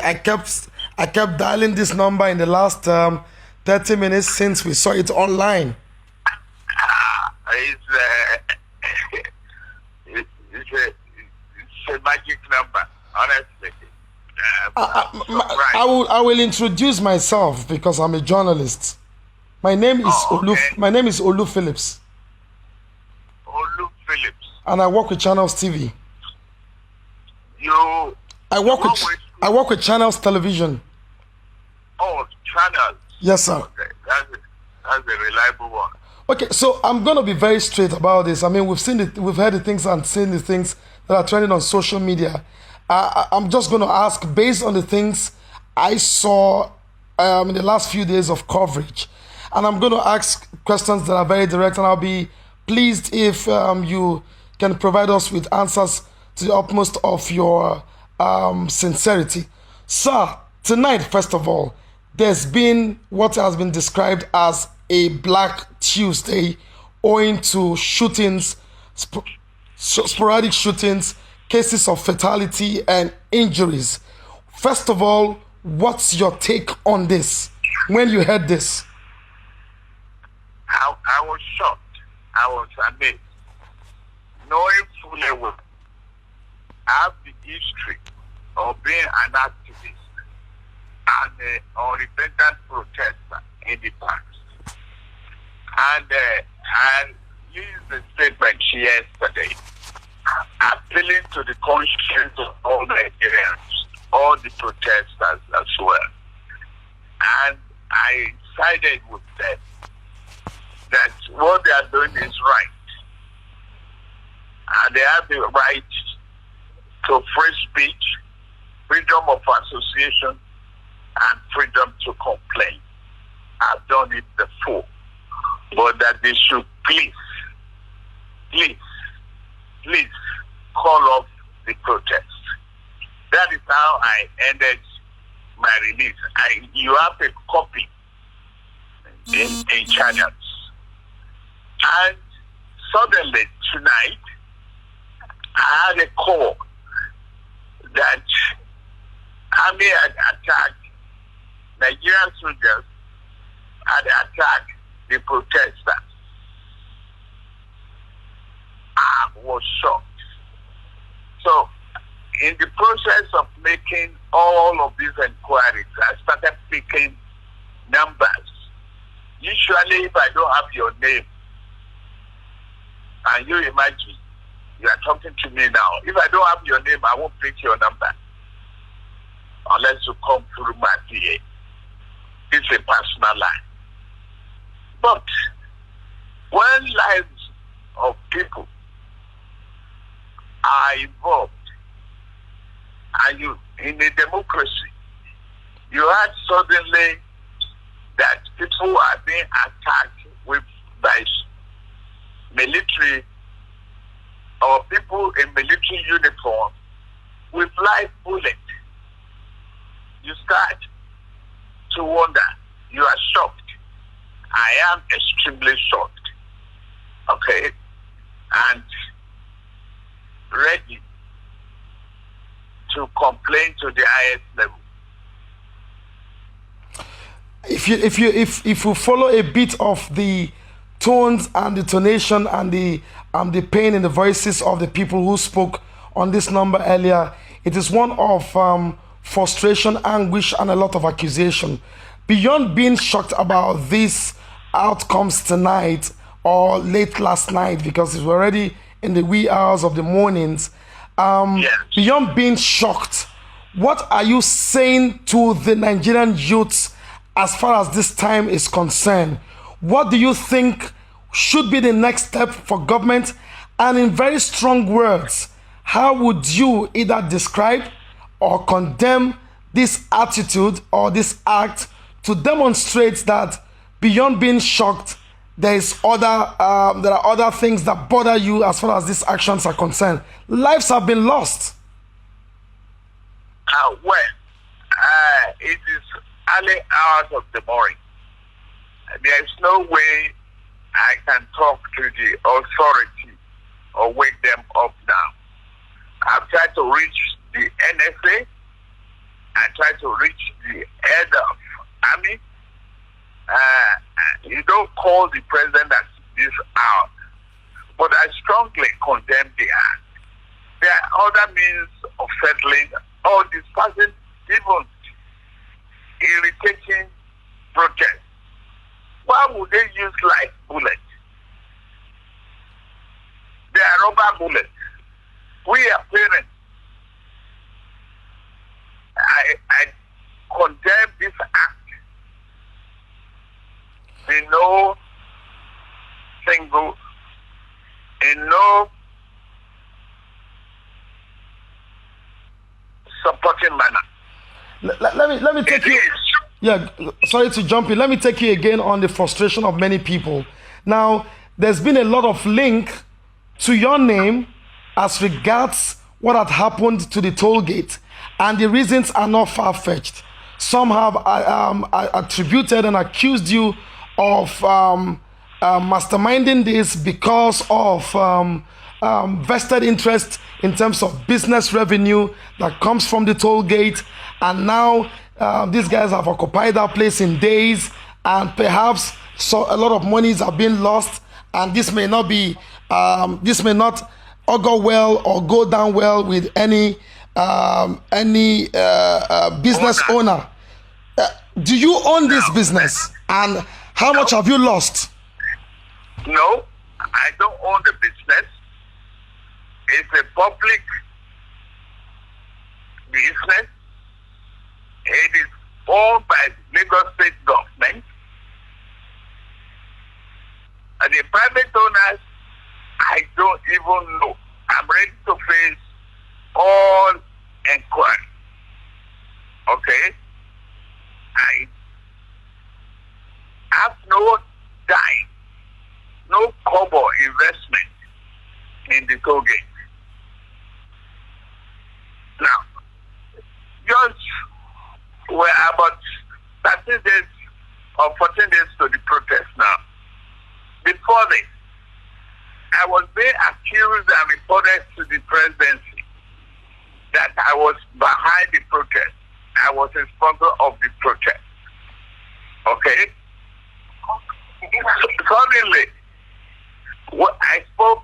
I kept dialing this number in the last 30 minutes since we saw it online. It's a magic number, honestly. I will introduce myself because I'm a journalist. My name is Olu Phillips. Olu Phillips. And I work with Channels TV. I work with Channels Television. Oh, Channels. Yes, sir. Okay. That's a reliable one. Okay, so I'm gonna be very straight about this. I mean, we've heard the things and seen the things that are trending on social media. I'm just gonna ask based on the things I saw in the last few days of coverage, and I'm gonna ask questions that are very direct, and I'll be pleased if you can provide us with answers to the utmost of your sincerity. Sir, tonight, first of all, there's been what has been described as a Black Tuesday owing to shootings, sporadic shootings, cases of fatality and injuries. First of all, what's your take on this when you heard this? I was shocked. I was amazed. Knowing fully well, I have the history of being an activist and an unrepentant protester in the past. And I used the statement yesterday, appealing to the conscience of all Nigerians, all the protesters as well. And I sided with them that what they are doing is right. And they have the right to free speech, freedom of association, and freedom to complain. I've done it before. But that they should please call off the protest. That is how I ended my release. You have a copy in Channels. And suddenly tonight, I had a call that army had attacked Nigerian soldiers, had attacked the protesters. I was shocked. So, in the process of making all of these inquiries, I started picking numbers. Usually, if I don't have your name, and you imagine, you are talking to me now. If I don't have your name, I won't pick your number. Unless you come through my PA. It's a personal line. But when lives of people are involved, and you in a democracy, you had suddenly that people are being attacked by military or people in military uniform with live bullets. You start to wonder. You are shocked. I am extremely shocked. Okay? And ready to complain to the highest level. If you follow a bit of the tones and the tonation and the pain in the voices of the people who spoke on this number earlier, it is one of frustration, anguish, and a lot of accusation. Beyond being shocked about these outcomes tonight or late last night, because it's already in the wee hours of the mornings, Yes. Beyond being shocked, what are you saying to the Nigerian youths as far as this time is concerned? What do you think should be the next step for government? And in very strong words, how would you either describe or condemn this attitude or this act to demonstrate that beyond being shocked, there are other things that bother you as far as these actions are concerned? Lives have been lost. It is early hours of the morning. There is no way I can talk to the authority or wake them up now. I've tried to reach the NSA. I tried don't call the president at this hour, but I strongly condemn the act. There are other means of settling or dispersing even irritating protest. Why would they use live bullets? They are rubber bullets. We are parents. I condemn this act in no supporting manner. Let me take you. Yeah, sorry to jump in. Let me take you again on the frustration of many people. Now, there's been a lot of link to your name as regards what had happened to the toll gate, and the reasons are not far-fetched. Some have attributed and accused you of masterminding this because of vested interest in terms of business revenue that comes from the toll gate, and now these guys have occupied that place in days, and perhaps a lot of monies are being lost, and this may not augur well or go down well with any business owner. Do you own this business, and how much have you lost? No, I don't own the business. It's a public business. It is owned by the Lagos State government. And the private owners, I don't even know. I'm ready to face all inquiry. Okay? I have no dime, no kobo investment in the toll gate. Now, just we're about 13 days or 14 days to the protest now. Before this, I was being accused and reported to the presidency that I was behind the protest. I was a sponsor of the protest. Okay? Suddenly, I spoke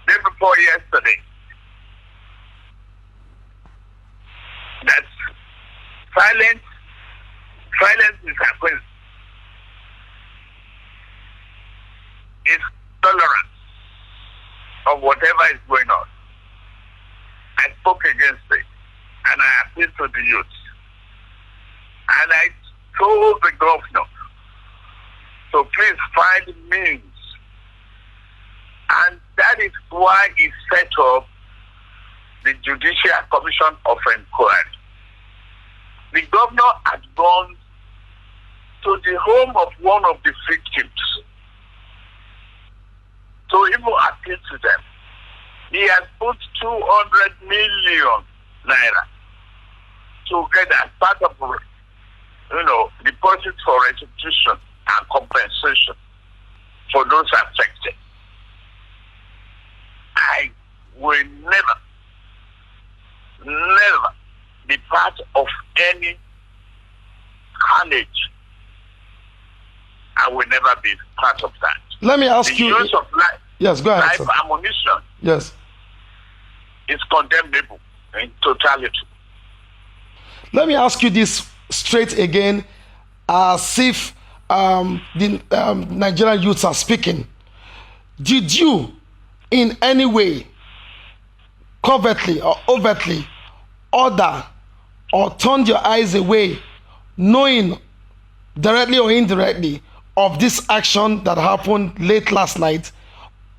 day before yesterday that silence is happening. Is tolerance of whatever is going on. I spoke against it, and I appealed to the youth. And I told the governor to please find means. And that is why he set up the Judicial Commission of Inquiry. The governor had gone to the home of one of the victims to even appeal to them. He has put 200 million naira together as part of, deposits for restitution and compensation for those affected. I will never be part of any carnage. I will never be part of that. Let me ask the you. Use of life, yes, go ahead. Life Sir. ammunition. Yes. Is condemnable in totality. Let me ask you this straight again, as if the Nigerian youths are speaking. Did you, in any way, covertly or overtly, order or turn your eyes away, knowing directly or indirectly of this action that happened late last night,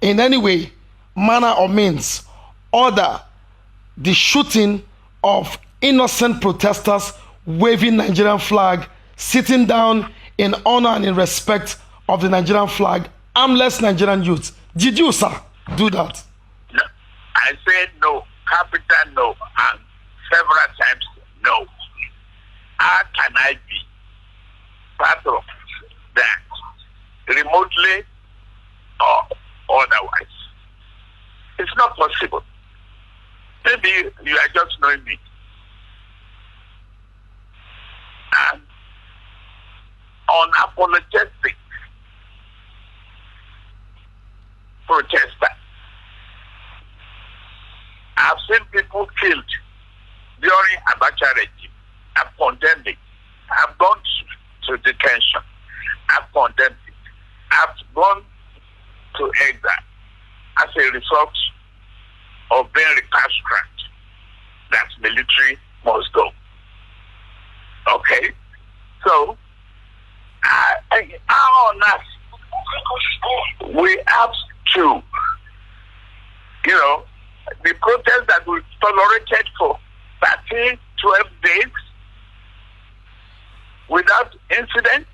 in any way, manner or means, order the shooting of innocent protesters waving Nigerian flag, sitting down in honor and in respect of the Nigerian flag, armless Nigerian youth? Did you, sir, do that? No. I said no, capital no, and several times no. How can I be part of that, remotely or otherwise? It's not possible. Maybe you are just knowing me. And on unapologetic protester. I've seen people killed during Abacha regime. I've condemned it. I've gone to detention. I've condemned it. I've gone to exile as a result of being recalcitrant. That military must go. Okay? So, on us, we have to, the protest that we tolerated for 13, 12 days without incident,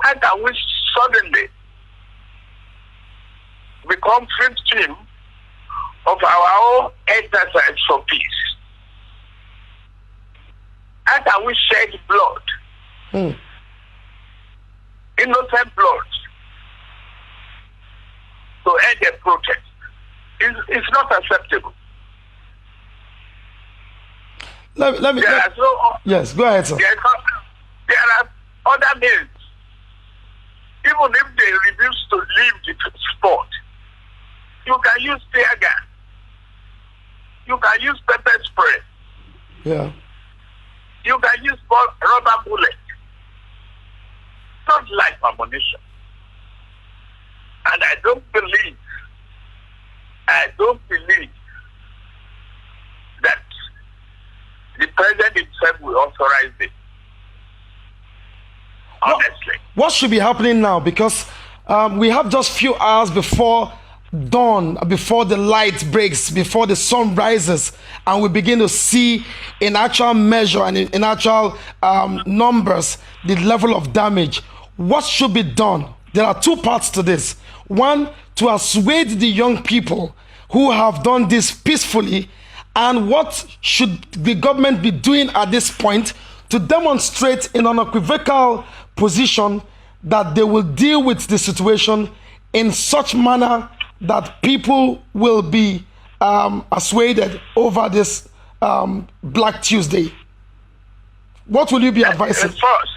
and that we suddenly become victim of our own exercise for peace. And that we shed blood. Innocent blood. To end the protest. It's not acceptable. Yes, go ahead, sir. There are other means. Even if they refuse to leave the spot, you can use tear gas. You can use pepper spray. Yeah. You can use rubber bullets. Not life ammunition. And I don't believe that the president himself will authorize it. Honestly. What should be happening now? Because we have just few hours before dawn, before the light breaks, before the sun rises, and we begin to see in actual measure and in actual numbers the level of damage. What should be done? There are two parts to this. One, to assuage the young people who have done this peacefully, and what should the government be doing at this point to demonstrate in an unequivocal position that they will deal with the situation in such manner that people will be assuaded over this Black Tuesday. What will you be advising? First,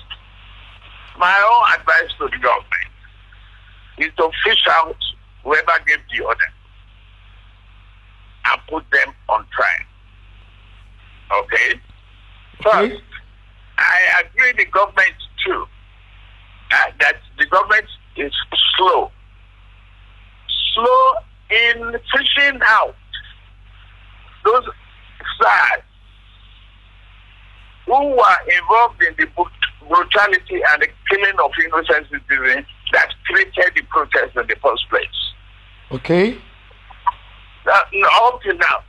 my own advice to the government is to fish out whoever gave the order and put them on trial. Okay? First, I agree with the government too that the government is slow in fishing out those SARS who were involved in the brutality and the killing of innocent citizens that created the protest in the first place. Okay. Up to now,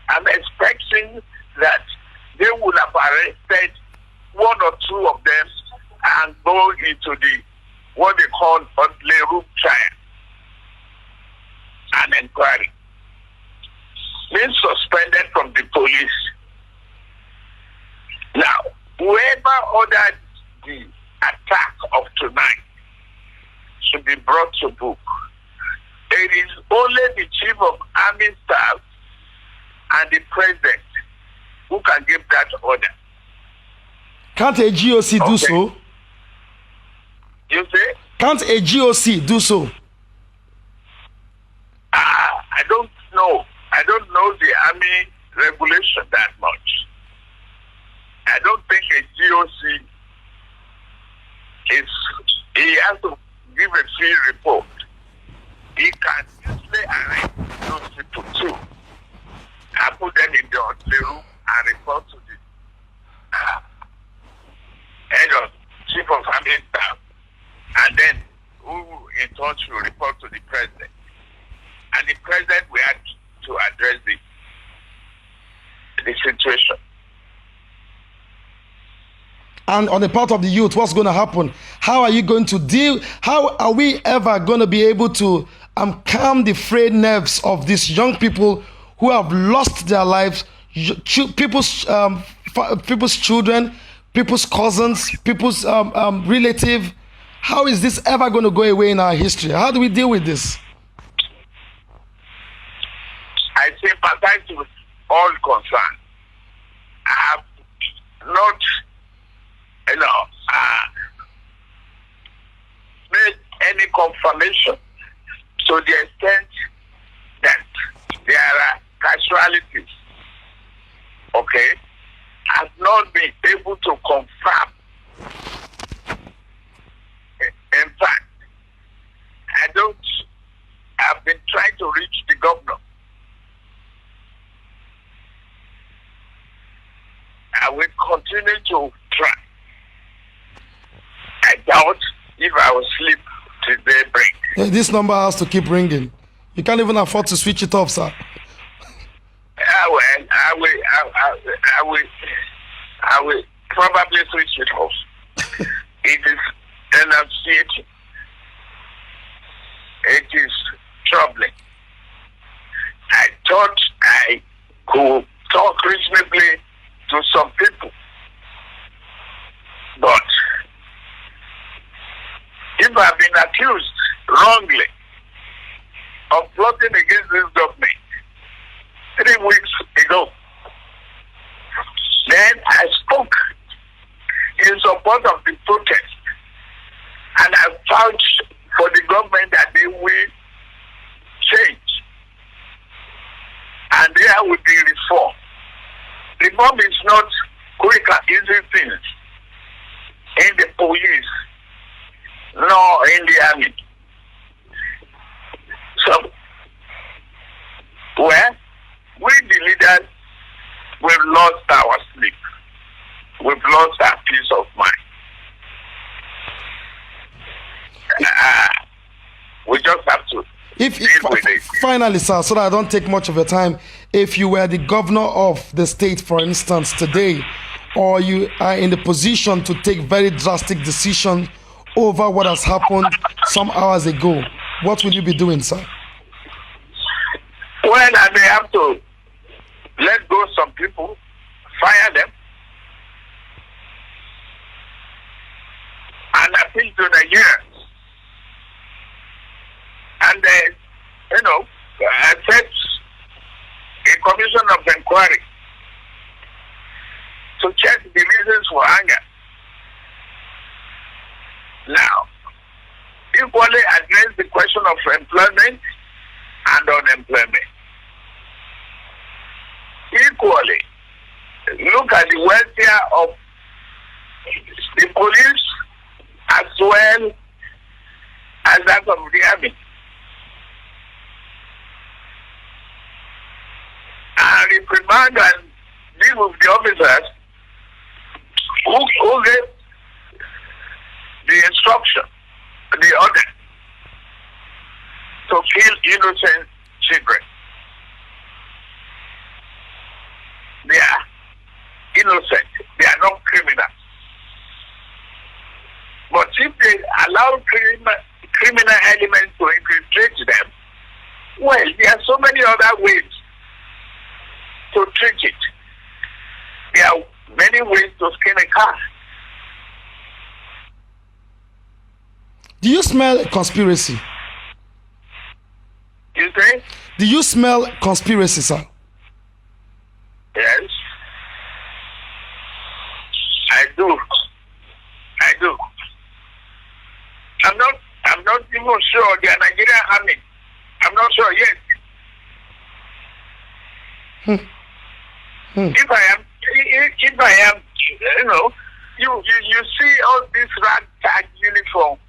I'm expecting that they would have arrested one or two of them and go into what they call a room trial and inquiry. Being suspended from the police. Now, whoever ordered the attack of tonight should be brought to book. It is only the chief of army staff and the president who can give that order. Can't a GOC do so? You say? Can't a GOC do so? I don't know. I don't know the army regulation that much. I don't think a GOC he has to give a free report. He can usually arrest those people too and put them in the room and report to the head of chief of army staff, and then who in touch will report to the president. And the president will have to address the situation. And on the part of the youth, what's going to happen? How are you going to deal? How are we ever going to be able to calm the frayed nerves of these young people who have lost their lives, people's children, people's cousins, people's relative? How is this ever going to go away in our history? How do we deal with this? I sympathize with all concerned. I have not, made any confirmation to the extent that there are casualties, okay, has not been able to confirm. In fact, I've been trying to reach the governor. I will continue to try. I doubt if I will sleep till daybreak. Yeah, this number has to keep ringing. You can't even afford to switch it off, sir. I will probably switch it off. It is enunciating. It is troubling. I thought I could talk reasonably to some people, but if I've been accused wrongly of plotting against this government 3 weeks ago, then I spoke in support of the protest, and I vouched for the government that they will change and there will be reform. Reform is not quick and easy things in the police nor in the army. So, well, we the leaders, we've lost our sleep. We've lost our peace of mind. We just have to deal with it. Finally, sir, so that I don't take much of your time, if you were the governor of the state, for instance, today, or you are in the position to take very drastic decisions over what has happened some hours ago, what will you be doing, sir? Well, I may have to let go some people, fire them, and appeal to Nigerians. And I set a commission of inquiry to check the reasons for anger. Now, equally address the question of employment and unemployment. Equally, look at the welfare of the police as well as that of the army. And reprimand and deal with the officers who gave the instruction, the order to kill innocent children. They are innocent. They are not criminals. But if they allow criminal elements to infiltrate them, well, there are so many other ways to treat it. There are many ways to skin a cat. Do you smell a conspiracy? You say? Do you smell conspiracy, sir? Yes. I do. I do. I'm not even sure the Nigerian army. I'm not sure yet. If I am, you see all this ragtag uniform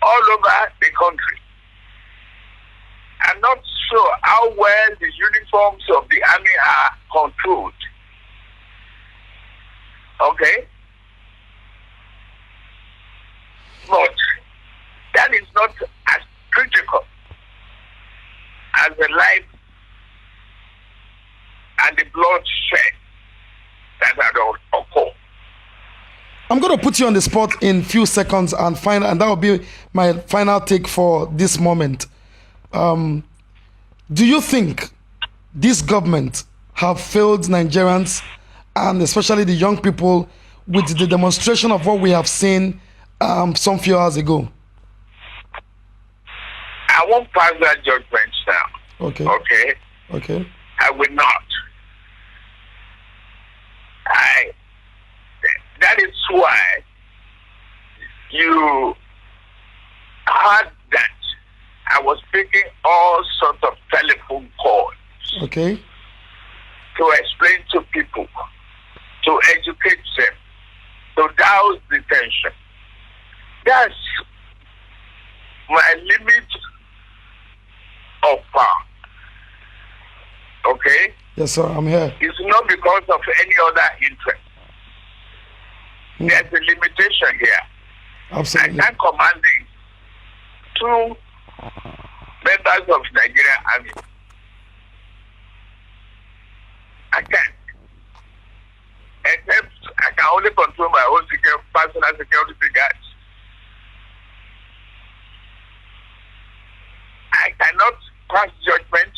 all over the country. I'm not sure how well the uniforms of the army are controlled. Okay? But that is not as critical as the life and the bloodshed that had occurred. I'm going to put you on the spot in few seconds and that will be my final take for this moment. Do you think this government have failed Nigerians and especially the young people with the demonstration of what we have seen some few hours ago? I won't pass that judgment now. Okay. Okay? Okay. I will not. That is why you heard that I was making all sorts of telephone calls Okay. to explain to people, to educate them, to douse the tension. That's my limit of power. Okay? Yes, sir. I'm here. It's not because of any other interest. There's a limitation here. Absolutely. I can't command the 2 members of Nigerian Army. I can't. Except I can only control my own personal security guards. I cannot pass judgment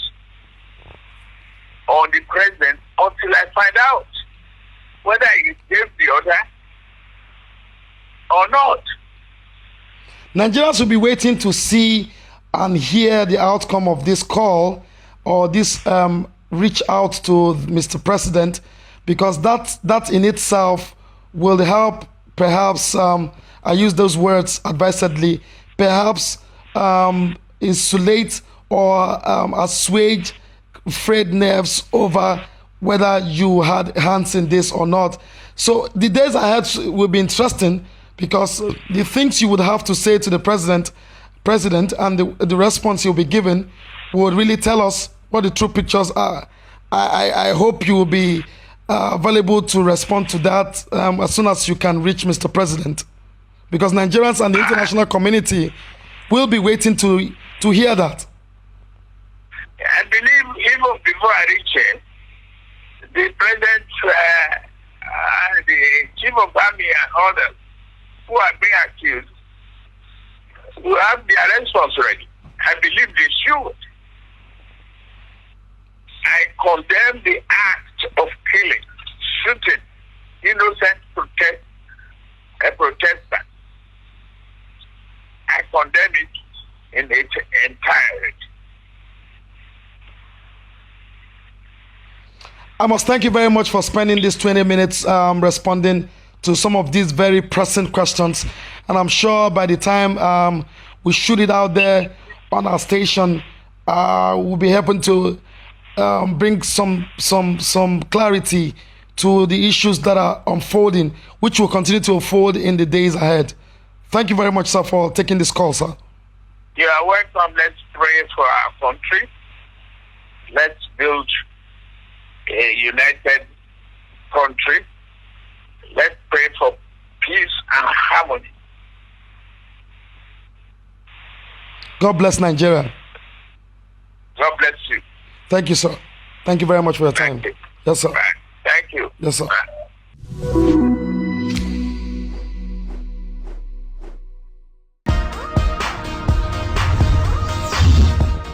on the president until I find out whether he gave the order or not. Nigerians will be waiting to see and hear the outcome of this call or this reach out to Mr. President, because that in itself will help, perhaps, I use those words advisedly, perhaps insulate or assuage frayed nerves over whether you had hands in this or not. So the days ahead will be interesting, because the things you would have to say to the president and the response you'll be given would really tell us what the true pictures are. I hope you will be available to respond to that as soon as you can reach Mr. President, because Nigerians and the international community will be waiting to hear that. I believe even before I reach him, the president, the chief of army and others who are being accused will have their response ready. I believe they should. I condemn the act of killing, shooting innocent protesters. I condemn it in its entirety. I must thank you very much for spending these 20 minutes responding to some of these very pressing questions. And I'm sure by the time we shoot it out there on our station, we'll be able to bring some clarity to the issues that are unfolding, which will continue to unfold in the days ahead. Thank you very much, sir, for taking this call, sir. You are welcome. Let's pray for our country. Let's build a united country. Let's pray for peace and harmony. God bless Nigeria. God bless you. Thank you, sir. Thank you very much for your time. Thank you. Yes, sir. Bye. Thank you. Yes, sir. Bye.